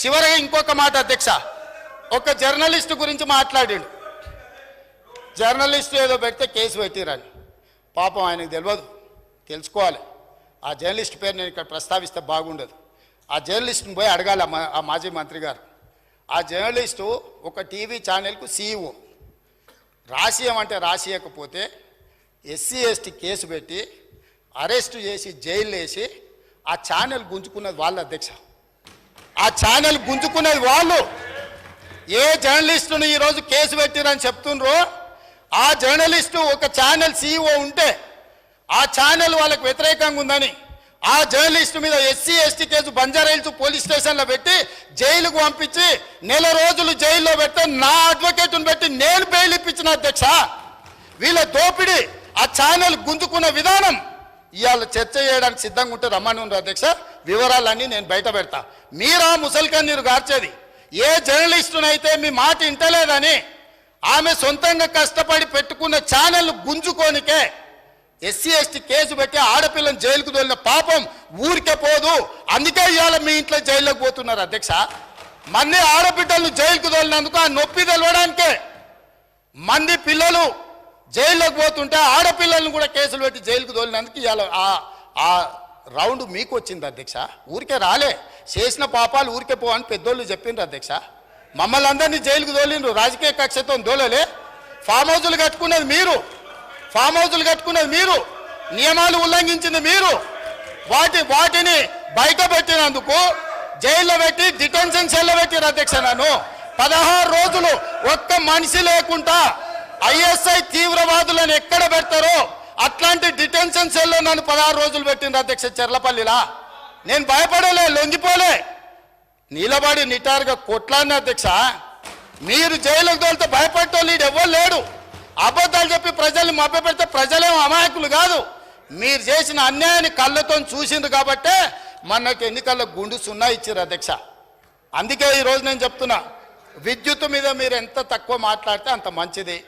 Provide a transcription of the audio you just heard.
చివరగా ఇంకొక మాట అధ్యక్ష, ఒక జర్నలిస్ట్ గురించి మాట్లాడాడు. జర్నలిస్ట్ ఏదో పెడితే కేసు పెట్టిరని. పాపం ఆయనకు తెలియదు, తెలుసుకోవాలి. ఆ జర్నలిస్ట్ పేరు నేను ఇక్కడ ప్రస్తావిస్తే బాగుండదు. ఆ జర్నలిస్ట్ని పోయి అడగాలి ఆ మాజీ మంత్రి గారు. ఆ జర్నలిస్టు ఒక టీవీ ఛానల్కు సీఈఓ. రాసియమంటే రాసియకపోతే ఎస్సీ ఎస్టీ కేసు పెట్టి అరెస్టు చేసి జైలు వేసి ఆ ఛానల్ గుంజుకున్నది వాళ్ళు అధ్యక్ష. ఆ ఛానల్ గుంజుకున్నది వాళ్ళు. ఏ జర్నలిస్టును ఈరోజు కేసు పెట్టిరని చెప్తుండ్రో ఆ జర్నలిస్టు ఒక ఛానల్ సీఈఓ ఉంటే ఆ ఛానల్ వాళ్ళకు వ్యతిరేకంగా ఉందని ఆ జర్నలిస్టు మీద SC ST case Banjara Hills police స్టేషన్లో పెట్టి జైలుకు పంపించి నెల రోజులు జైల్లో పెడితే నా అడ్వకేట్ను పెట్టి నేను బెయిల్ ఇప్పించిన అధ్యక్ష. వీళ్ళ దోపిడీ ఆ ఛానల్ గుంజుకున్న విధానం ఇవాళ చర్చ చేయడానికి సిద్ధంగా ఉంటే రమ్మని ఉన్నారు అధ్యక్ష. వివరాలన్నీ నేను బయట పెడతా. మీరా ముసల్కన్నీరు గార్చేది ఏ జర్నలిస్టునైతే మీ మాట ఇంటలేదని ఆమె సొంతంగా కష్టపడి పెట్టుకున్న ఛానల్ గుంజుకోనికే ఎస్సీ ఎస్టీ కేసు పెట్టి ఆడపిల్లని జైలుకు తోలిన పాపం ఊరికే పోదు. అందుకే ఇవాళ మీ ఇంట్లో జైల్లోకి పోతున్నారు అధ్యక్ష. మంది ఆడబిడ్డలను జైలుకు తోలినందుకు ఆ నొప్పి తెలవడానికే మంది పిల్లలు జైల్లోకి పోతుంటే ఆడపిల్లలను కూడా కేసులు పెట్టి జైలుకు తోలినందుకు ఇవాళ ఆ రౌండ్ మీకు వచ్చింది అధ్యక్ష. ఊరికే రాలే, చేసిన పాపాలు ఊరికే పో అని పెద్దోళ్ళు చెప్పిండ్రు అధ్యక్ష. మమ్మల్ని అందరినీ జైలుకు తోలిండ్రు, రాజకీయ కక్షతో దోలలే. ఫామ్ హౌజులు కట్టుకున్నది మీరు, ఫామ్ హౌజులు కట్టుకున్నది మీరు, నియమాలు ఉల్లంఘించింది మీరు. వాటిని బయట పెట్టినందుకు జైల్లో పెట్టి డిటెన్షన్ సెల్లో పెట్టిరు అధ్యక్ష. నన్ను 16 రోజులు ఒక్క మనిషి లేకుండా ఐఎస్ఐ తీవ్రవాదులను ఎక్కడ పెడతారో అట్లాంటి డిటెన్షన్ సెల్లో నన్ను 16 రోజులు పెట్టిండ్రు అధ్యక్ష చెర్లపల్లిలా. నేను భయపడలే, లొంగిపోలే, నిలబడి నిటారుగా కొట్లాడిన అధ్యక్ష. మీరు జైలుకు తోలితే భయపడటోళ్ళు ఎవరు లేడు. అబద్ధాలు చెప్పి ప్రజల్ని మభ్యపెడితే ప్రజలేం అమాయకులు కాదు. మీరు చేసిన అన్యాయాన్ని కళ్ళతో చూసిండ్రు కాబట్టే మనకు ఎన్నికల్లో గుండు సున్నా ఇచ్చారు అధ్యక్ష. అందుకే ఈరోజు నేను చెప్తున్నా, విద్యుత్ మీద మీరు ఎంత తక్కువ మాట్లాడితే అంత మంచిది.